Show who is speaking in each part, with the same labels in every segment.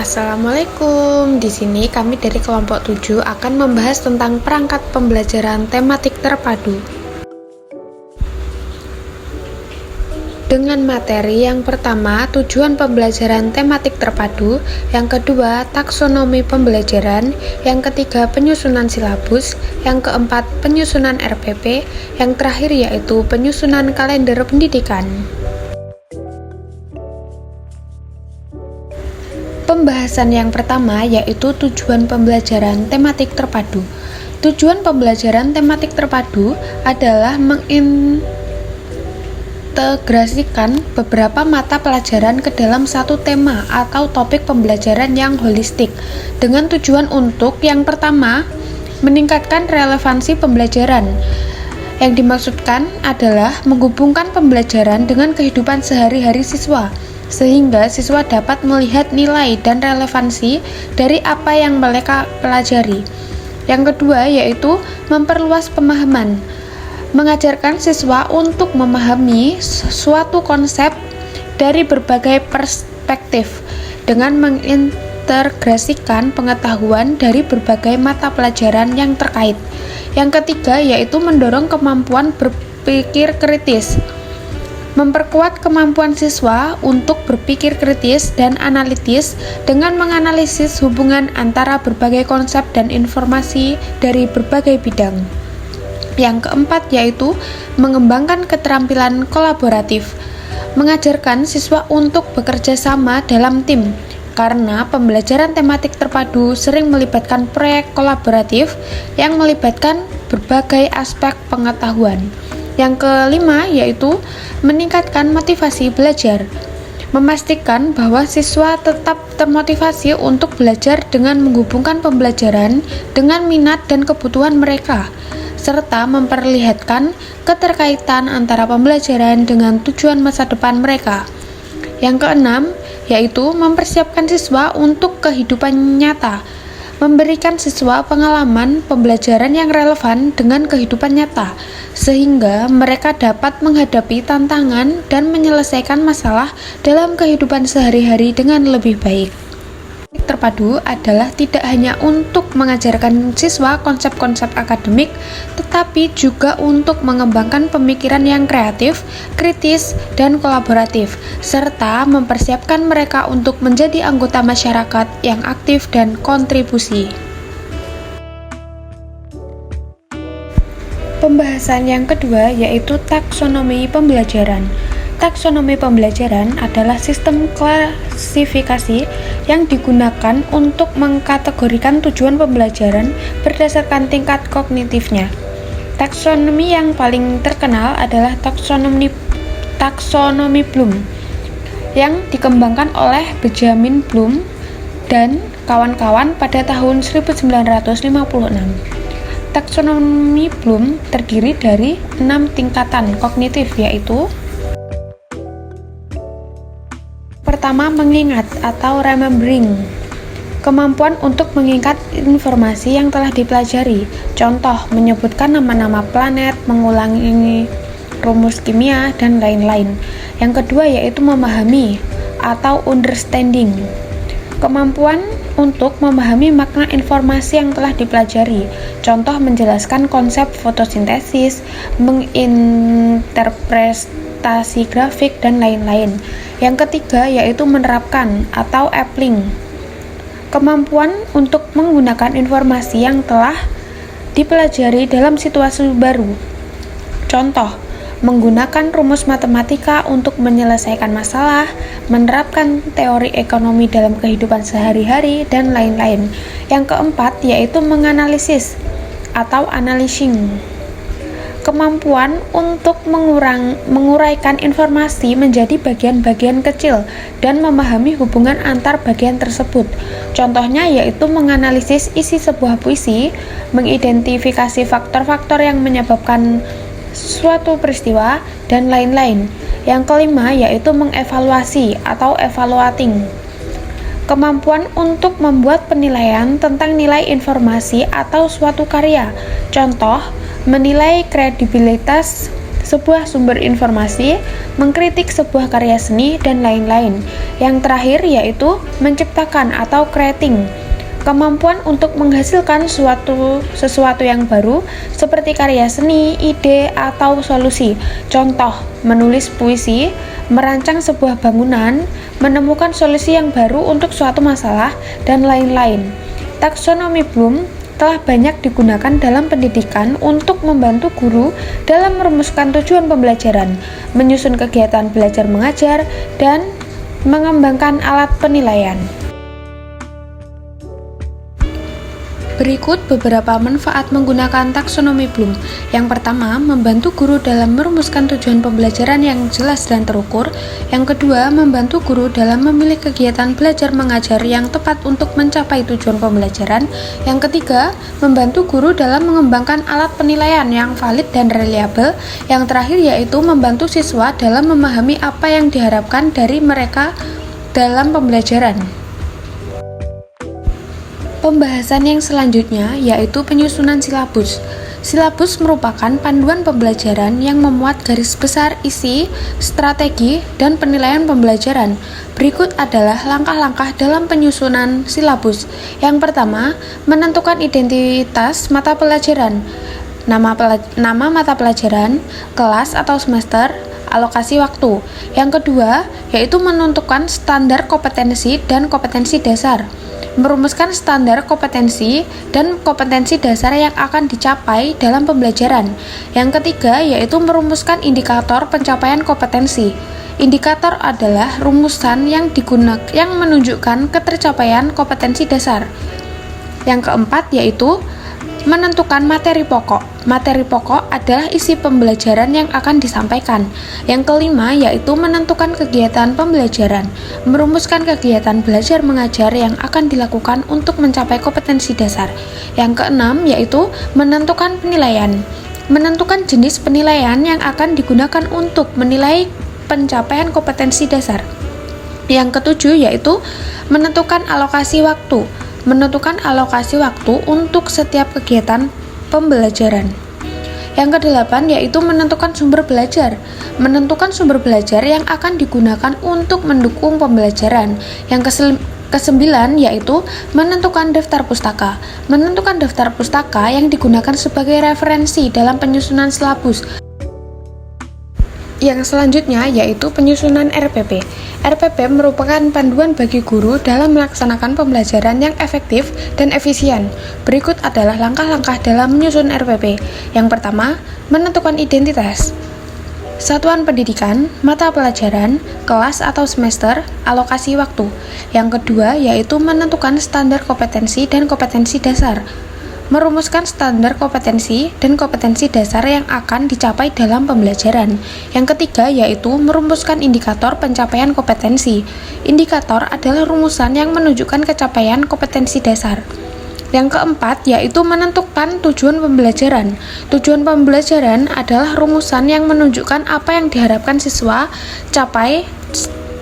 Speaker 1: Assalamualaikum. Di sini kami dari kelompok 7 akan membahas tentang perangkat pembelajaran tematik terpadu. Dengan materi yang pertama, tujuan pembelajaran tematik terpadu, yang kedua, taksonomi pembelajaran, yang ketiga, penyusunan silabus, yang keempat, penyusunan RPP, yang terakhir yaitu penyusunan kalender pendidikan. Pembahasan yang pertama yaitu tujuan pembelajaran tematik terpadu. Tujuan pembelajaran tematik terpadu adalah mengintegrasikan beberapa mata pelajaran ke dalam satu tema atau topik pembelajaran yang holistik dengan tujuan untuk yang pertama, meningkatkan relevansi pembelajaran. Yang dimaksudkan adalah menghubungkan pembelajaran dengan kehidupan sehari-hari siswa, sehingga siswa dapat melihat nilai dan relevansi dari apa yang mereka pelajari. Yang kedua yaitu memperluas pemahaman, mengajarkan siswa untuk memahami suatu konsep dari berbagai perspektif dengan mengintegrasikan pengetahuan dari berbagai mata pelajaran yang terkait. Yang ketiga yaitu mendorong kemampuan berpikir kritis, memperkuat kemampuan siswa untuk berpikir kritis dan analitis dengan menganalisis hubungan antara berbagai konsep dan informasi dari berbagai bidang. Yang keempat yaitu mengembangkan keterampilan kolaboratif, mengajarkan siswa untuk bekerja sama dalam tim, karena pembelajaran tematik terpadu sering melibatkan proyek kolaboratif yang melibatkan berbagai aspek pengetahuan. Yang kelima yaitu meningkatkan motivasi belajar, memastikan bahwa siswa tetap termotivasi untuk belajar dengan menghubungkan pembelajaran dengan minat dan kebutuhan mereka, serta memperlihatkan keterkaitan antara pembelajaran dengan tujuan masa depan mereka. Yang keenam yaitu mempersiapkan siswa untuk kehidupan nyata, memberikan siswa pengalaman pembelajaran yang relevan dengan kehidupan nyata, sehingga mereka dapat menghadapi tantangan dan menyelesaikan masalah dalam kehidupan sehari-hari dengan lebih baik. Terpadu adalah tidak hanya untuk mengajarkan siswa konsep-konsep akademik, tetapi juga untuk mengembangkan pemikiran yang kreatif, kritis, dan kolaboratif, serta mempersiapkan mereka untuk menjadi anggota masyarakat yang aktif dan kontribusi. Pembahasan yang kedua yaitu taksonomi pembelajaran. Taksonomi pembelajaran adalah sistem klasifikasi yang digunakan untuk mengkategorikan tujuan pembelajaran berdasarkan tingkat kognitifnya. Taksonomi yang paling terkenal adalah taksonomi Bloom yang dikembangkan oleh Benjamin Bloom dan kawan-kawan pada tahun 1956. Taksonomi Bloom terdiri dari 6 tingkatan kognitif yaitu: pertama, mengingat atau remembering, kemampuan untuk mengingat informasi yang telah dipelajari. Contoh, menyebutkan nama-nama planet, mengulangi rumus kimia, dan lain-lain. Yang kedua yaitu memahami atau understanding, kemampuan untuk memahami makna informasi yang telah dipelajari. Contoh, menjelaskan konsep fotosintesis, menginterpretasi grafik, dan lain-lain. Yang ketiga yaitu menerapkan atau applying, kemampuan untuk menggunakan informasi yang telah dipelajari dalam situasi baru. Contoh, menggunakan rumus matematika untuk menyelesaikan masalah, menerapkan teori ekonomi dalam kehidupan sehari-hari, dan lain-lain. Yang keempat yaitu menganalisis atau analyzing, kemampuan untuk menguraikan informasi menjadi bagian-bagian kecil dan memahami hubungan antar bagian tersebut. Contohnya yaitu menganalisis isi sebuah puisi, mengidentifikasi faktor-faktor yang menyebabkan suatu peristiwa, dan lain-lain. Yang kelima yaitu mengevaluasi atau evaluating, kemampuan untuk membuat penilaian tentang nilai informasi atau suatu karya. Contoh, menilai kredibilitas sebuah sumber informasi, mengkritik sebuah karya seni, dan lain-lain. Yang terakhir yaitu menciptakan atau creating, kemampuan untuk menghasilkan sesuatu yang baru seperti karya seni, ide, atau solusi. Contoh, menulis puisi, merancang sebuah bangunan, menemukan solusi yang baru untuk suatu masalah, dan lain-lain. Taksonomi Bloom telah banyak digunakan dalam pendidikan untuk membantu guru dalam merumuskan tujuan pembelajaran, menyusun kegiatan belajar mengajar, dan mengembangkan alat penilaian. Berikut beberapa manfaat menggunakan taksonomi Bloom. Yang pertama, membantu guru dalam merumuskan tujuan pembelajaran yang jelas dan terukur. Yang kedua, membantu guru dalam memilih kegiatan belajar mengajar yang tepat untuk mencapai tujuan pembelajaran. Yang ketiga, membantu guru dalam mengembangkan alat penilaian yang valid dan reliabel. Yang terakhir yaitu membantu siswa dalam memahami apa yang diharapkan dari mereka dalam pembelajaran. Pembahasan yang selanjutnya yaitu penyusunan silabus. Silabus merupakan panduan pembelajaran yang memuat garis besar isi, strategi, dan penilaian pembelajaran. Berikut adalah langkah-langkah dalam penyusunan silabus. Yang pertama, menentukan identitas mata pelajaran. Nama mata pelajaran, kelas atau semester, alokasi waktu. Yang kedua, yaitu menentukan standar kompetensi dan kompetensi dasar. Merumuskan standar kompetensi dan kompetensi dasar yang akan dicapai dalam pembelajaran. Yang ketiga yaitu merumuskan indikator pencapaian kompetensi. Indikator adalah rumusan yang menunjukkan ketercapaian kompetensi dasar. Yang keempat yaitu menentukan materi pokok. Materi pokok adalah isi pembelajaran yang akan disampaikan. Yang kelima yaitu menentukan kegiatan pembelajaran. Merumuskan kegiatan belajar mengajar yang akan dilakukan untuk mencapai kompetensi dasar. Yang keenam yaitu menentukan penilaian. Menentukan jenis penilaian yang akan digunakan untuk menilai pencapaian kompetensi dasar. Yang ketujuh yaitu menentukan alokasi waktu. Menentukan alokasi waktu untuk setiap kegiatan pembelajaran. Yang kedelapan yaitu menentukan sumber belajar. Menentukan sumber belajar yang akan digunakan untuk mendukung pembelajaran. Yang kesembilan yaitu menentukan daftar pustaka. Menentukan daftar pustaka yang digunakan sebagai referensi dalam penyusunan silabus. Yang selanjutnya yaitu penyusunan RPP. RPP merupakan panduan bagi guru dalam melaksanakan pembelajaran yang efektif dan efisien. Berikut adalah langkah-langkah dalam menyusun RPP. Yang pertama, menentukan identitas. Satuan pendidikan, mata pelajaran, kelas atau semester, alokasi waktu. Yang kedua yaitu menentukan standar kompetensi dan kompetensi dasar. Merumuskan standar kompetensi dan kompetensi dasar yang akan dicapai dalam pembelajaran. Yang ketiga yaitu merumuskan indikator pencapaian kompetensi. Indikator adalah rumusan yang menunjukkan capaian kompetensi dasar. Yang keempat yaitu menentukan tujuan pembelajaran. Tujuan pembelajaran adalah rumusan yang menunjukkan apa yang diharapkan siswa capai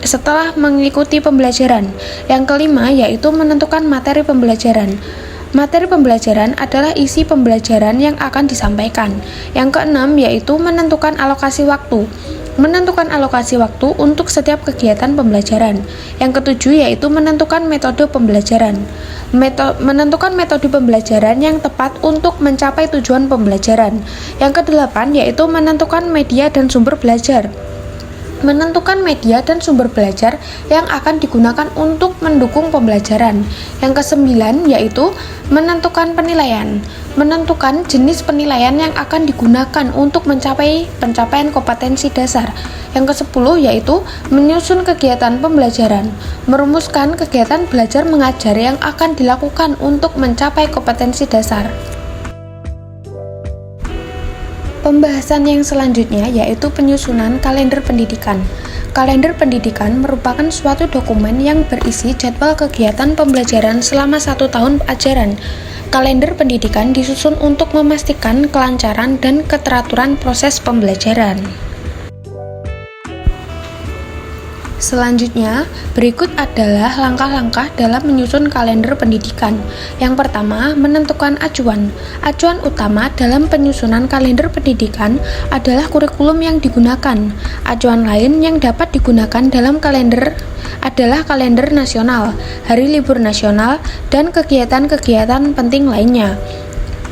Speaker 1: setelah mengikuti pembelajaran. Yang kelima yaitu menentukan materi pembelajaran. Materi pembelajaran adalah isi pembelajaran yang akan disampaikan. Yang keenam yaitu menentukan alokasi waktu. Menentukan alokasi waktu untuk setiap kegiatan pembelajaran. Yang ketujuh yaitu menentukan metode pembelajaran. Menentukan metode pembelajaran yang tepat untuk mencapai tujuan pembelajaran. Yang kedelapan yaitu menentukan media dan sumber belajar. Menentukan media dan sumber belajar yang akan digunakan untuk mendukung pembelajaran. Yang kesembilan yaitu menentukan penilaian. Menentukan jenis penilaian yang akan digunakan untuk mencapai pencapaian kompetensi dasar. Yang kesepuluh yaitu menyusun kegiatan pembelajaran. Merumuskan kegiatan belajar mengajar yang akan dilakukan untuk mencapai kompetensi dasar. Pembahasan yang selanjutnya yaitu penyusunan kalender pendidikan. Kalender pendidikan merupakan suatu dokumen yang berisi jadwal kegiatan pembelajaran selama 1 tahun ajaran. Kalender pendidikan disusun untuk memastikan kelancaran dan keteraturan proses pembelajaran. Selanjutnya, berikut adalah langkah-langkah dalam menyusun kalender pendidikan. Yang pertama, menentukan acuan. Acuan utama dalam penyusunan kalender pendidikan adalah kurikulum yang digunakan. Acuan lain yang dapat digunakan dalam kalender adalah kalender nasional, hari libur nasional, dan kegiatan-kegiatan penting lainnya.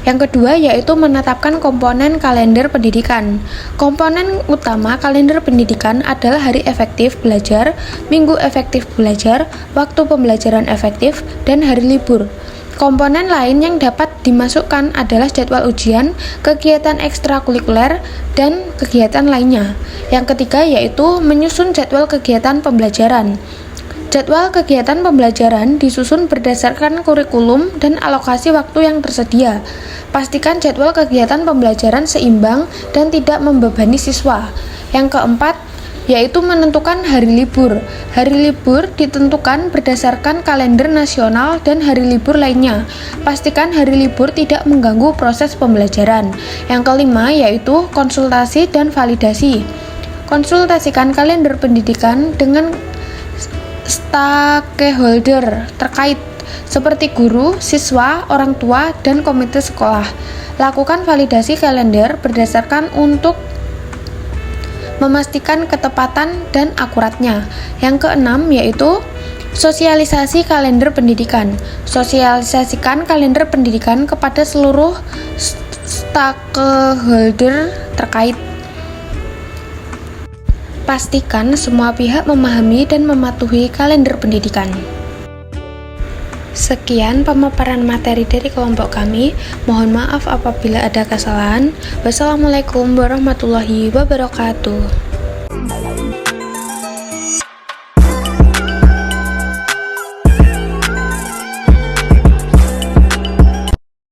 Speaker 1: Yang kedua yaitu menetapkan komponen kalender pendidikan. Komponen utama kalender pendidikan adalah hari efektif belajar, minggu efektif belajar, waktu pembelajaran efektif, dan hari libur. Komponen lain yang dapat dimasukkan adalah jadwal ujian, kegiatan ekstrakurikuler, dan kegiatan lainnya. Yang ketiga yaitu menyusun jadwal kegiatan pembelajaran. Jadwal kegiatan pembelajaran disusun berdasarkan kurikulum dan alokasi waktu yang tersedia. Pastikan jadwal kegiatan pembelajaran seimbang dan tidak membebani siswa. Yang keempat, yaitu menentukan hari libur. Hari libur ditentukan berdasarkan kalender nasional dan hari libur lainnya. Pastikan hari libur tidak mengganggu proses pembelajaran. Yang kelima, yaitu konsultasi dan validasi. Konsultasikan kalender pendidikan dengan stakeholder terkait seperti guru, siswa, orang tua, dan komite sekolah. Lakukan validasi kalender berdasarkan untuk memastikan ketepatan dan akuratnya. Yang keenam yaitu sosialisasi kalender pendidikan. Sosialisasikan kalender pendidikan kepada seluruh stakeholder terkait. Pastikan semua pihak memahami dan mematuhi kalender pendidikan. Sekian pemaparan materi dari kelompok kami. Mohon maaf apabila ada kesalahan. Wassalamualaikum warahmatullahi wabarakatuh.